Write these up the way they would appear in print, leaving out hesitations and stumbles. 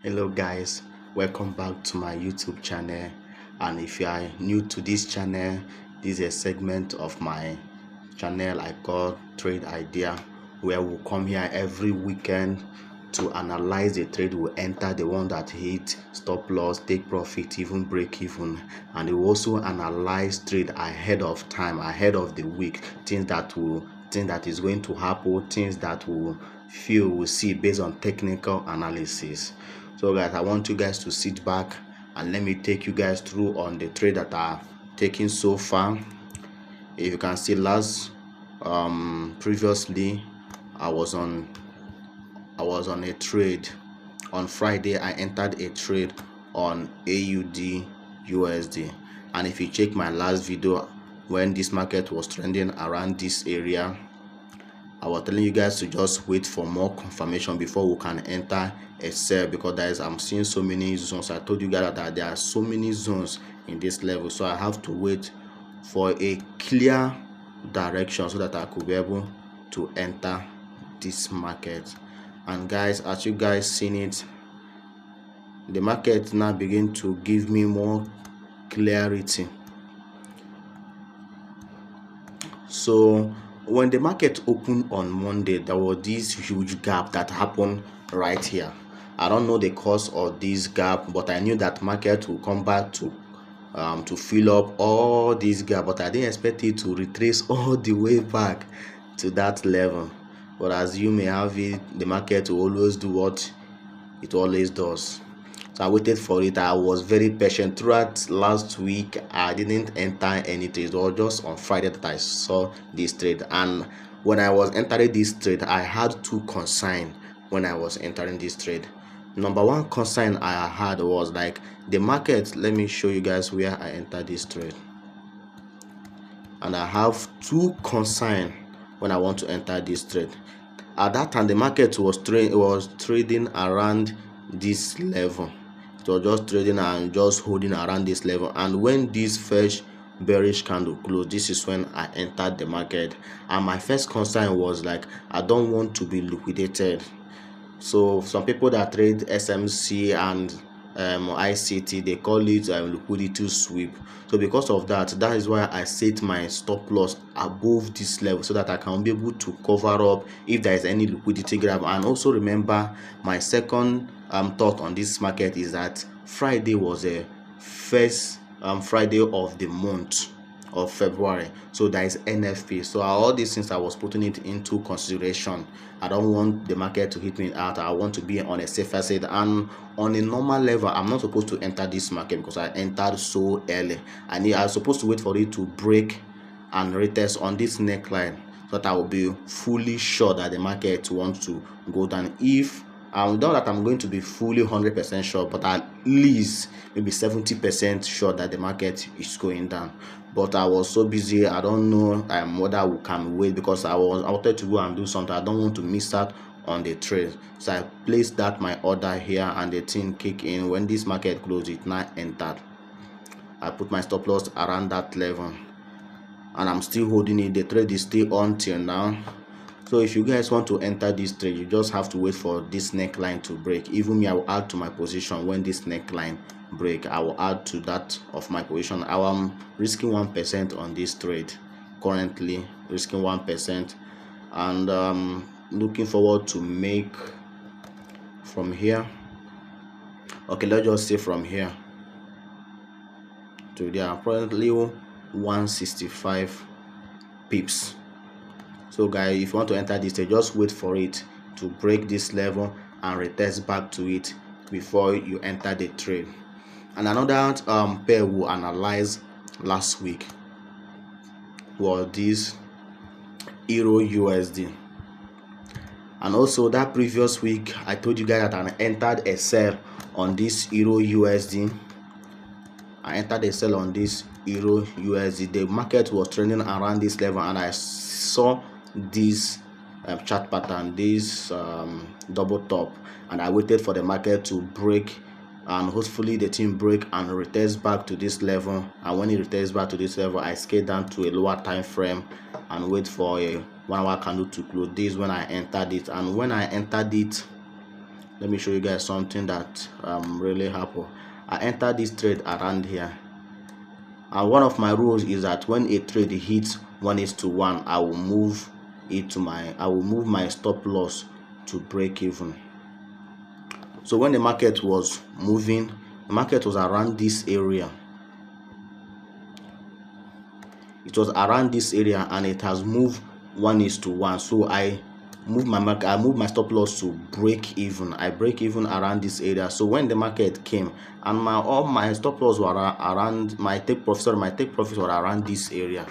Hello guys, welcome back to my YouTube channel. And if you are new to this channel, this is a segment of my channel I call Trade Idea, where we'll come here every weekend to analyze the trade. We'll enter the one that hit stop loss, take profit, even break even, and we will also analyze trade ahead of time, ahead of the week, things that is going to happen, things that will feel will see based on technical analysis. So guys, I want you guys to sit back and let me take you guys through on the trade that are taking so far. If you can see, previously I was on a trade on Friday. I entered a trade on AUDUSD, and if you check my last video when this market was trending around this area, I was telling you guys to just wait for more confirmation before we can enter a sell, because I'm seeing so many zones. I told you guys that there are so many zones in this level, so I have to wait for a clear direction so that I could be able to enter this market. And guys, as you guys seen it, the market now begin to give me more clarity. So when the market opened on Monday, there was this huge gap that happened right here. I don't know the cause of this gap, but I knew that market will come back to fill up all this gap, but I didn't expect it to retrace all the way back to that level. But as you may have it, the market will always do what it always does. So I waited for it. I was very patient throughout last week. I didn't enter any trade, or just on Friday that I saw this trade. And when I was entering this trade, I had two concerns when I was entering this trade. Number one concern I had was like the market. Let me show you guys where I entered this trade. And I have two concerns when I want to enter this trade. At that time, the market was trading around this level. It was just trading and just holding around this level. And when this first bearish candle closed, this is when I entered the market. And my first concern was like, I don't want to be liquidated. So some people that trade SMC and ICT, they call it liquidity sweep. So because of that, that is why I set my stop loss above this level, so that I can be able to cover up if there is any liquidity grab. And also remember, my second thought on this market is that Friday was a first Friday of the month of February, so there is NFP. So all these things I was putting it into consideration. I don't want the market to hit me out. I want to be on a safer side, and on a normal level I'm not supposed to enter this market because I entered so early. I was supposed to wait for it to break and retest on this neckline, so that I will be fully sure that the market wants to go down. If I'm not that I'm going to be fully 100% sure, but at least maybe 70% sure that the market is going down. But I was so busy, I don't know whether we can wait, because I wanted to go and do something. I don't want to miss out on the trade. So I placed that my order here, and the thing kick in. When this market closed, it now entered. I put my stop loss around that level, and I'm still holding it. The trade is still on till now. So if you guys want to enter this trade, you just have to wait for this neckline to break. Even me, I will add to my position. When this neckline break, I will add to that of my position. I am risking 1% on this trade, currently risking 1%, and looking forward to make from here. Okay, let's just say from here to there, currently 165 pips. So guys, if you want to enter this trade, just wait for it to break this level and retest back to it before you enter the trade. And another pair we analyzed last week was this EURUSD. And also that previous week I told you guys that I entered a sell on this EURUSD. I entered a sell on this EURUSD. The market was trending around this level, and I saw this chart pattern, this double top, and I waited for the market to break, and hopefully the thing break and retest back to this level. And when it retests back to this level, I scale down to a lower time frame and wait for a 1 hour candle to close. This is when I entered it. And when I entered it let me show you guys something that really happened. I entered this trade around here, and one of my rules is that when a trade hits 1:1, I will move my stop loss to break even. So when the market was moving, the market was around this area. It was around this area and it has moved 1:1. So I moved my stop loss to break even. I break even around this area. So when the market came, and all my stop loss were around, my take profits were around this area.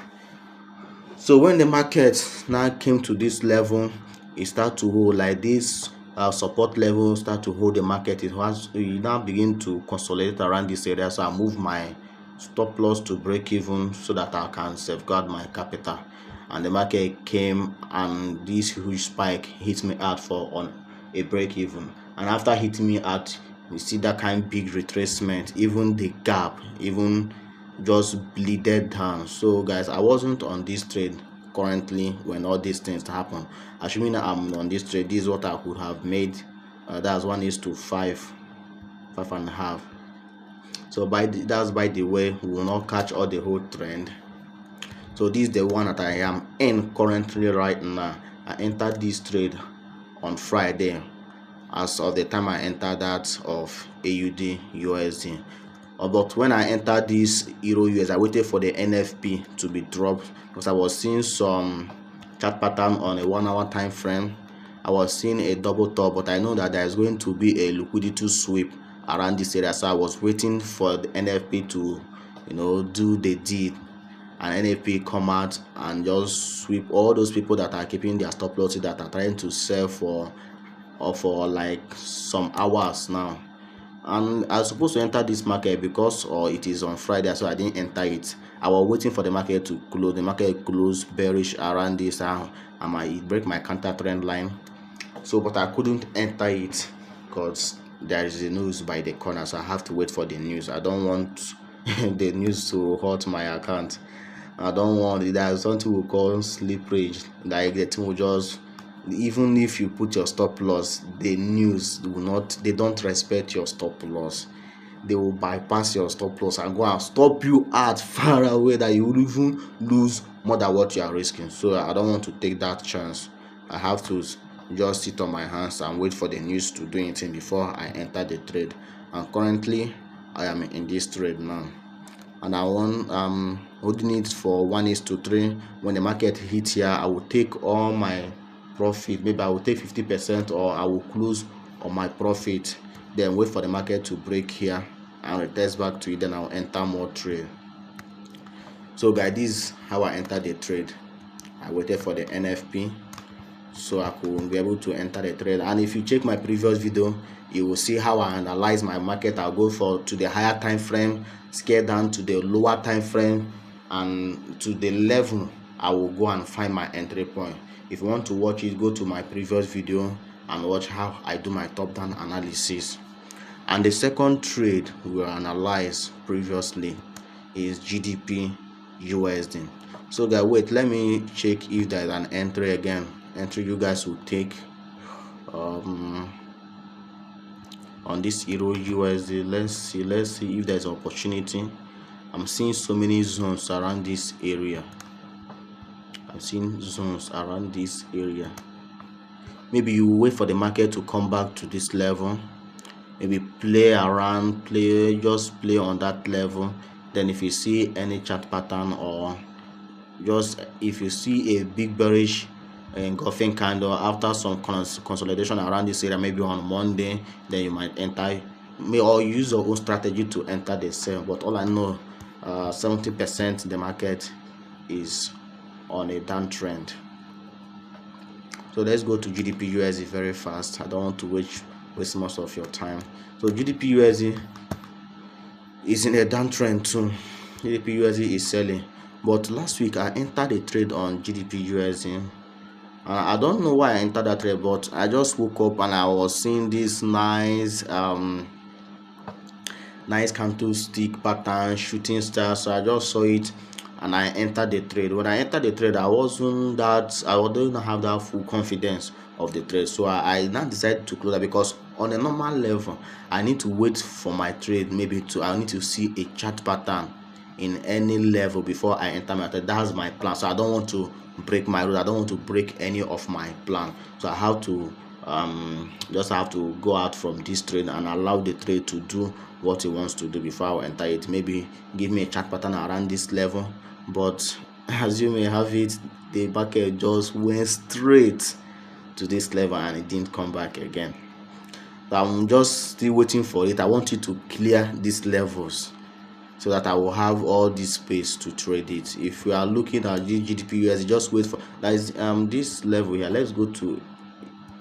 So when the market now came to this level, it started to hold like this. Support level start to hold the market. It now begin to consolidate around this area. So I move my stop loss to break even so that I can safeguard my capital. And the market came and this huge spike hit me out on a break even. And after hitting me out, you see that kind of big retracement. Even the gap even just bleeded down. So guys, I wasn't on this trade currently when all these things happen. Assuming I'm on this trade, this is what I could have made. That's 1:5.5. So that's by the way, we will not catch all the whole trend. So this is the one that I am in currently right now. I entered this trade on Friday as of the time I entered that of AUD/USD. But when I entered this EURUSD, I waited for the NFP to be dropped because I was seeing some chart pattern on a 1 hour time frame. I was seeing a double top, but I know that there is going to be a liquidity sweep around this area. So I was waiting for the NFP to, do the deed, and NFP come out and just sweep all those people that are keeping their stop losses, that are trying to sell for like some hours now. And I was supposed to enter this market because it is on Friday, so I didn't enter it. I was waiting for the market to close. The market closed bearish around this, and it break my counter trend line. So, but I couldn't enter it because there is the news by the corner, so I have to wait for the news. I don't want the news to hurt my account. I don't want it. There's something we call slippage. Like the thing will just, even if you put your stop loss, the news will not, they don't respect your stop loss. They will bypass your stop loss and go and stop you at far away that you will even lose more than what you are risking. So I don't want to take that chance. I have to just sit on my hands and wait for the news to do anything before I enter the trade. And currently I am in this trade now, and I want holding it for 1:3. When the market hits here, I will take all my profit. Maybe I will take 50%, or I will close on my profit, then wait for the market to break here and retest back to it, then I'll enter more trade. So guys, this is how I entered the trade. I waited for the NFP so I could be able to enter the trade. And if you check my previous video, you will see how I analyze my market. I'll go to the higher time frame, scale down to the lower time frame, and to the level I will go and find my entry point. If you want to watch it, go to my previous video and watch how I do my top down analysis. And the second trade we will analyze previously is GBPUSD. So guys, wait, let me check if there is an entry again. Entry you guys will take on this EURUSD. Let's see if there's an opportunity. I'm seeing so many zones around this area. Maybe you wait for the market to come back to this level, maybe play around, just play on that level. Then if you see any chart pattern, or just if you see a big bearish engulfing candle after some consolidation around this area, maybe on Monday, then you might enter, or use your own strategy to enter the sell. But all I know, 70% the market is on a downtrend. So let's go to GBPUSD very fast. I don't want to waste most of your time. So GBPUSD is in a downtrend too. GBPUSD is selling, but last week I entered a trade on GBPUSD. I don't know why I entered that trade, but I just woke up and I was seeing this nice candlestick pattern, shooting star. So I just saw it and I entered the trade. When I entered the trade, I didn't have that full confidence of the trade. So I now decided to close that, because on a normal level I need to wait for my trade. I need to see a chart pattern in any level before I enter my trade. That's my plan. So I don't want to break my rule. I don't want to break any of my plan. So I have to just have to go out from this trade and allow the trade to do what it wants to do before I enter it. Maybe give me a chart pattern around this level, but as you may have it, the market just went straight to this level and it didn't come back again. So I'm just still waiting for it. I want you to clear these levels so that I will have all this space to trade it. If you are looking at the GBPUSD, just wait for that is this level here. Let's go to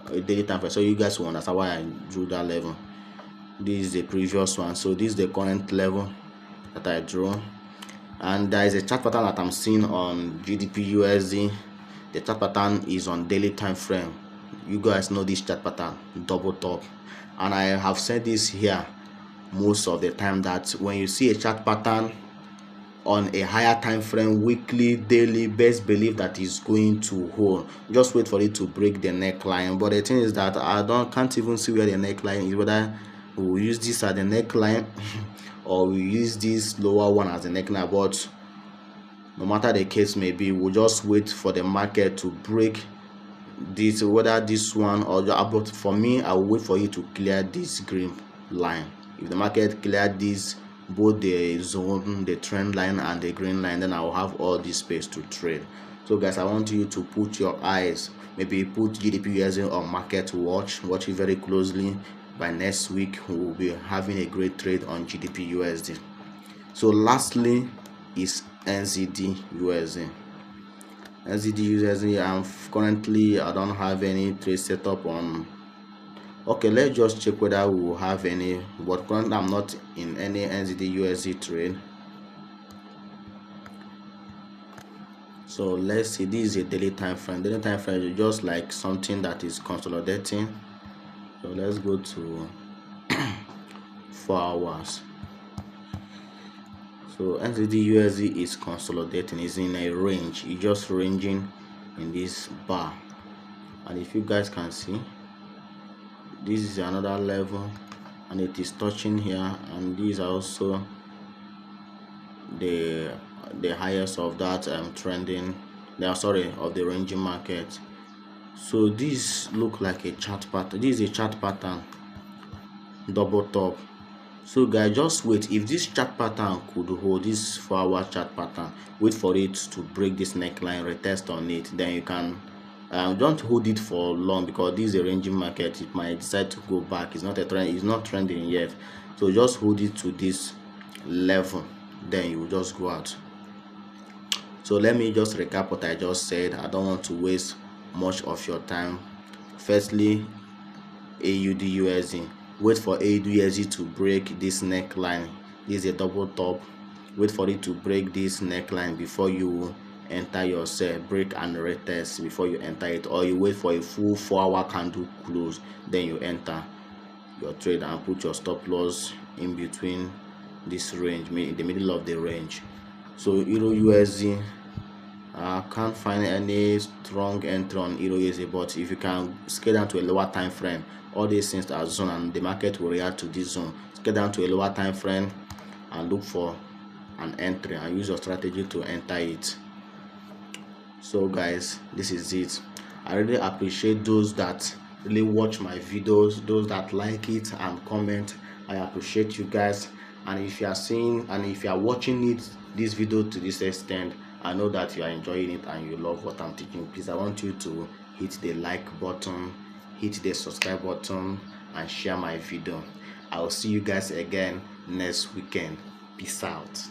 a daily time frame so you guys will understand why I drew that level. This is the previous one, so this is the current level that I drew, and there is a chart pattern that I'm seeing on GBPUSD. The chart pattern is on daily time frame. You guys know this chart pattern, double top, and I have said this here most of the time that when you see a chart pattern on a higher time frame, weekly, daily, best believe that is going to hold. Just wait for it to break the neckline. But the thing is that I can't even see where the neckline is, whether we will use this as the neckline or we use this lower one as the neckline. But no matter the case may be, we'll just wait for the market to break this, whether this one or the but for me, I will wait for you to clear this green line. If the market cleared this, both the zone, the trend line and the green line, then I will have all this space to trade. So guys, I want you to put your eyes, maybe put GBPUSD on market watch it very closely. By next week we will be having a great trade on GBPUSD. So lastly is NZDUSD. NZDUSD, I don't have any trade set up on. Okay, let's just check whether we will have any, but currently I'm not in any NZDUSD trade. So let's see, this is a daily time frame. Daily time frame is just like something that is consolidating. So let's go to 4 hours. So NZDUSD is consolidating, is in a range, it's just ranging in this bar, and if you guys can see, this is another level and it is touching here, and these are also the highest of that trending of the ranging market. So this look like a chart pattern. This is a chart pattern, double top. So guys, just wait. If this chart pattern could hold, this 4-hour chart pattern, wait for it to break this neckline, retest on it, then you can don't hold it for long, because this is a ranging market. It might decide to go back. It's not a trend, it's not trending yet. So just hold it to this level, then you will just go out. So let me just recap what I just said. I don't want to waste much of your time. Firstly, AUDUSD, wait for AUDUSD to break this neckline. This is a double top. Wait for it to break this neckline before you enter your sell, break and retest before you enter it, or you wait for a full 4-hour candle close, then you enter your trade and put your stop loss in between this range, in the middle of the range. So EURUSD, I can't find any strong entry on EURUSD, but if you can scale down to a lower time frame, all these things are zone and the market will react to this zone. Scale down to a lower time frame and look for an entry and use your strategy to enter it. So guys, this is it. I really appreciate those that really watch my videos, those that like it and comment. I appreciate you guys. And if you are seeing and if you are watching this video to this extent, I know that you are enjoying it and you love what I'm teaching. Please, I want you to hit the like button, hit the subscribe button and share my video. I will see you guys again next weekend. Peace out.